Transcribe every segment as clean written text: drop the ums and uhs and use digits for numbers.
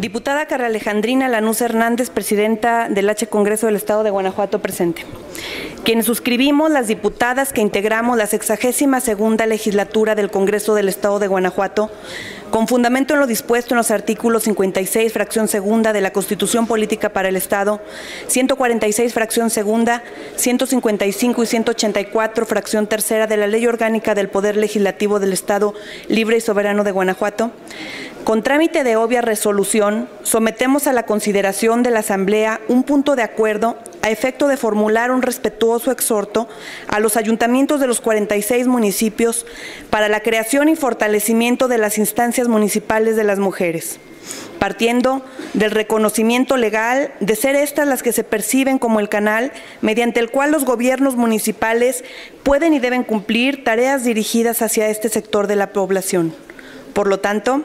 Diputada Carla Alejandrina Lanús Hernández, presidenta del H Congreso del Estado de Guanajuato, presente. Quienes suscribimos, las diputadas que integramos la 62ª legislatura del Congreso del Estado de Guanajuato, con fundamento en lo dispuesto en los artículos 56, fracción segunda de la Constitución Política para el Estado, 146, fracción segunda, 155 y 184, fracción tercera de la Ley Orgánica del Poder Legislativo del Estado Libre y Soberano de Guanajuato, con trámite de obvia resolución, sometemos a la consideración de la Asamblea un punto de acuerdo a efecto de formular un respetuoso exhorto a los ayuntamientos de los 46 municipios para la creación y fortalecimiento de las instancias municipales de las mujeres, partiendo del reconocimiento legal de ser estas las que se perciben como el canal mediante el cual los gobiernos municipales pueden y deben cumplir tareas dirigidas hacia este sector de la población. Por lo tanto,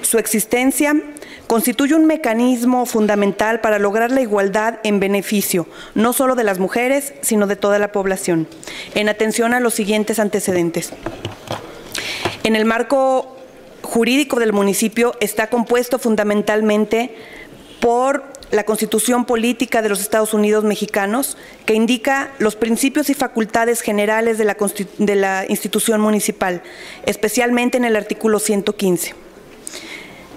su existencia constituye un mecanismo fundamental para lograr la igualdad en beneficio, no solo de las mujeres, sino de toda la población, en atención a los siguientes antecedentes. En el marco jurídico del municipio está compuesto fundamentalmente por la Constitución Política de los Estados Unidos Mexicanos, que indica los principios y facultades generales de la institución municipal, especialmente en el artículo 115.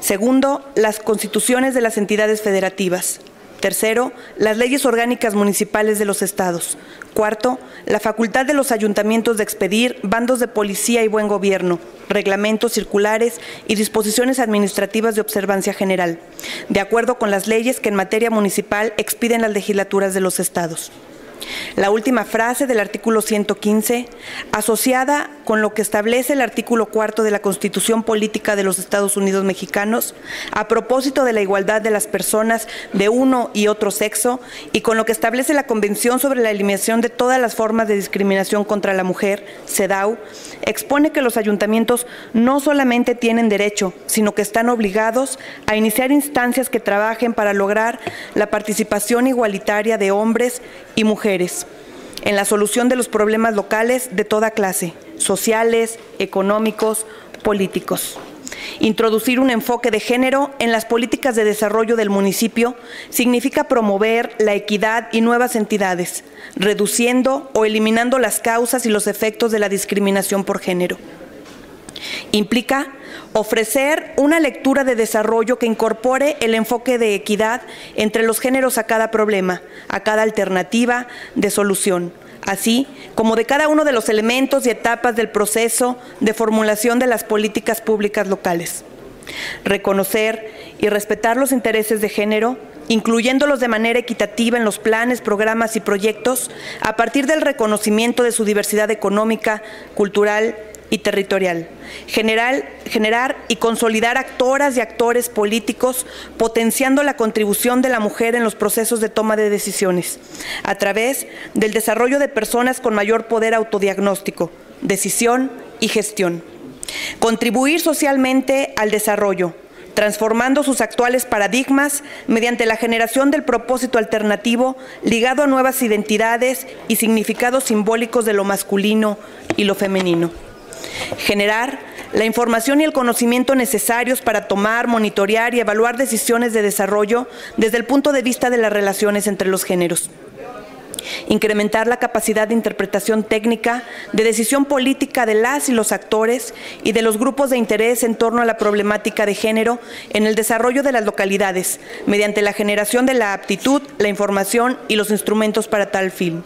Segundo, las constituciones de las entidades federativas. Tercero, las leyes orgánicas municipales de los estados. Cuarto, la facultad de los ayuntamientos de expedir bandos de policía y buen gobierno, reglamentos, circulares y disposiciones administrativas de observancia general, de acuerdo con las leyes que en materia municipal expiden las legislaturas de los estados. La última frase del artículo 115, asociada con lo que establece el artículo 4 de la Constitución Política de los Estados Unidos Mexicanos, a propósito de la igualdad de las personas de uno y otro sexo, y con lo que establece la Convención sobre la Eliminación de todas las formas de discriminación contra la mujer, CEDAW, expone que los ayuntamientos no solamente tienen derecho, sino que están obligados a iniciar instancias que trabajen para lograr la participación igualitaria de hombres y mujeres en la solución de los problemas locales de toda clase, sociales, económicos, políticos. Introducir un enfoque de género en las políticas de desarrollo del municipio significa promover la equidad y nuevas entidades, reduciendo o eliminando las causas y los efectos de la discriminación por género. Implica ofrecer una lectura de desarrollo que incorpore el enfoque de equidad entre los géneros a cada problema, a cada alternativa de solución, así como de cada uno de los elementos y etapas del proceso de formulación de las políticas públicas locales. Reconocer y respetar los intereses de género, incluyéndolos de manera equitativa en los planes, programas y proyectos, a partir del reconocimiento de su diversidad económica, cultural y territorial. Generar y consolidar actoras y actores políticos, potenciando la contribución de la mujer en los procesos de toma de decisiones, a través del desarrollo de personas con mayor poder autodiagnóstico, decisión y gestión. Contribuir socialmente al desarrollo, transformando sus actuales paradigmas mediante la generación del propósito alternativo ligado a nuevas identidades y significados simbólicos de lo masculino y lo femenino. Generar la información y el conocimiento necesarios para tomar, monitorear y evaluar decisiones de desarrollo desde el punto de vista de las relaciones entre los géneros. Incrementar la capacidad de interpretación técnica, de decisión política de las y los actores y de los grupos de interés en torno a la problemática de género en el desarrollo de las localidades, mediante la generación de la aptitud, la información y los instrumentos para tal fin.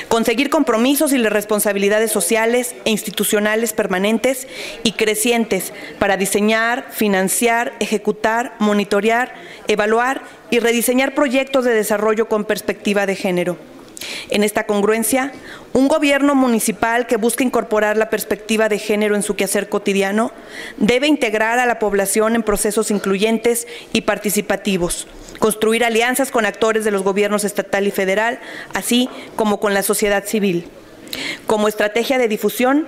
Conseguir compromisos y las responsabilidades sociales e institucionales permanentes y crecientes para diseñar, financiar, ejecutar, monitorear, evaluar y rediseñar proyectos de desarrollo con perspectiva de género. En esta congruencia, un gobierno municipal que busca incorporar la perspectiva de género en su quehacer cotidiano debe integrar a la población en procesos incluyentes y participativos, construir alianzas con actores de los gobiernos estatal y federal, así como con la sociedad civil. Como estrategia de difusión,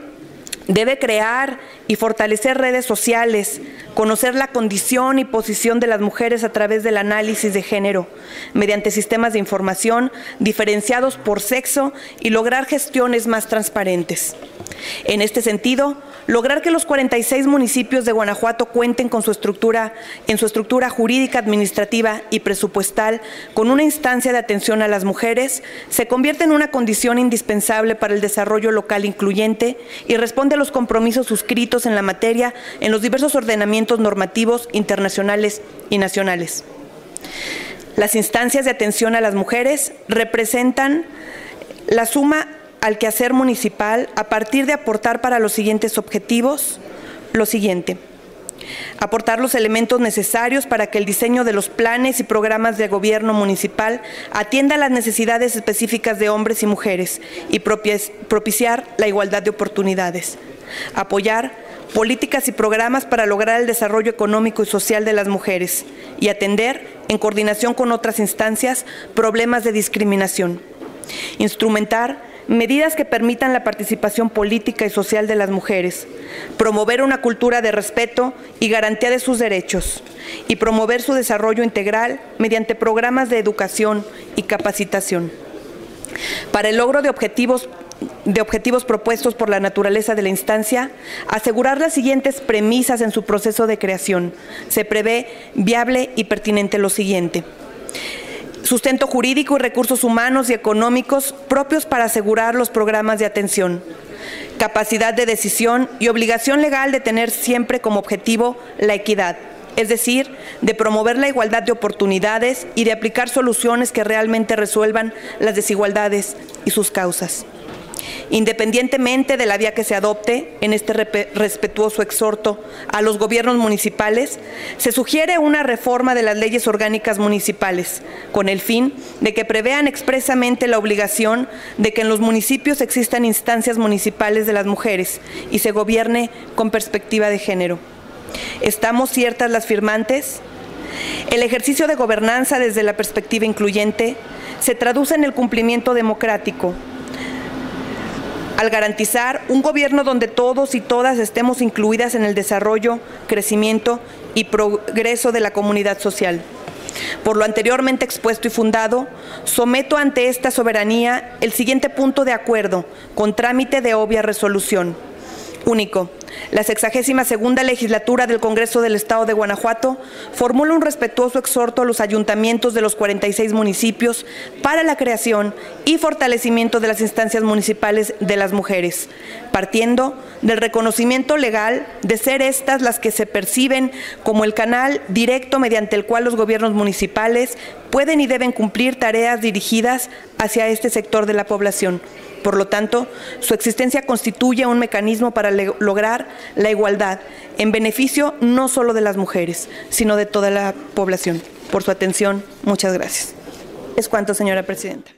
debe crear y fortalecer redes sociales, conocer la condición y posición de las mujeres a través del análisis de género, mediante sistemas de información diferenciados por sexo y lograr gestiones más transparentes. En este sentido, lograr que los 46 municipios de Guanajuato cuenten con su estructura jurídica, administrativa y presupuestal con una instancia de atención a las mujeres se convierte en una condición indispensable para el desarrollo local incluyente y responde a los compromisos suscritos en la materia en los diversos ordenamientos normativos internacionales y nacionales. Las instancias de atención a las mujeres representan la suma al quehacer municipal a partir de aportar para los siguientes objetivos lo siguiente: aportar los elementos necesarios para que el diseño de los planes y programas de gobierno municipal atienda a las necesidades específicas de hombres y mujeres y propiciar la igualdad de oportunidades. Apoyar políticas y programas para lograr el desarrollo económico y social de las mujeres y atender, en coordinación con otras instancias, problemas de discriminación. Instrumentar medidas que permitan la participación política y social de las mujeres, promover una cultura de respeto y garantía de sus derechos y promover su desarrollo integral mediante programas de educación y capacitación. Para el logro de objetivos propuestos por la naturaleza de la instancia, asegurar las siguientes premisas en su proceso de creación. Se prevé viable y pertinente lo siguiente: sustento jurídico y recursos humanos y económicos propios para asegurar los programas de atención. Capacidad de decisión y obligación legal de tener siempre como objetivo la equidad, es decir, de promover la igualdad de oportunidades y de aplicar soluciones que realmente resuelvan las desigualdades y sus causas. Independientemente de la vía que se adopte en este respetuoso exhorto a los gobiernos municipales, se sugiere una reforma de las leyes orgánicas municipales, con el fin de que prevean expresamente la obligación de que en los municipios existan instancias municipales de las mujeres y se gobierne con perspectiva de género. ¿Estamos ciertas las firmantes? El ejercicio de gobernanza desde la perspectiva incluyente se traduce en el cumplimiento democrático, al garantizar un gobierno donde todos y todas estemos incluidas en el desarrollo, crecimiento y progreso de la comunidad social. Por lo anteriormente expuesto y fundado, someto ante esta soberanía el siguiente punto de acuerdo, con trámite de obvia resolución. Único. La 62ª legislatura del Congreso del Estado de Guanajuato formula un respetuoso exhorto a los ayuntamientos de los 46 municipios para la creación y fortalecimiento de las instancias municipales de las mujeres, partiendo del reconocimiento legal de ser estas las que se perciben como el canal directo mediante el cual los gobiernos municipales pueden y deben cumplir tareas dirigidas hacia este sector de la población. Por lo tanto, su existencia constituye un mecanismo para lograr la igualdad en beneficio no solo de las mujeres, sino de toda la población. Por su atención, muchas gracias. Es cuanto, señora presidenta.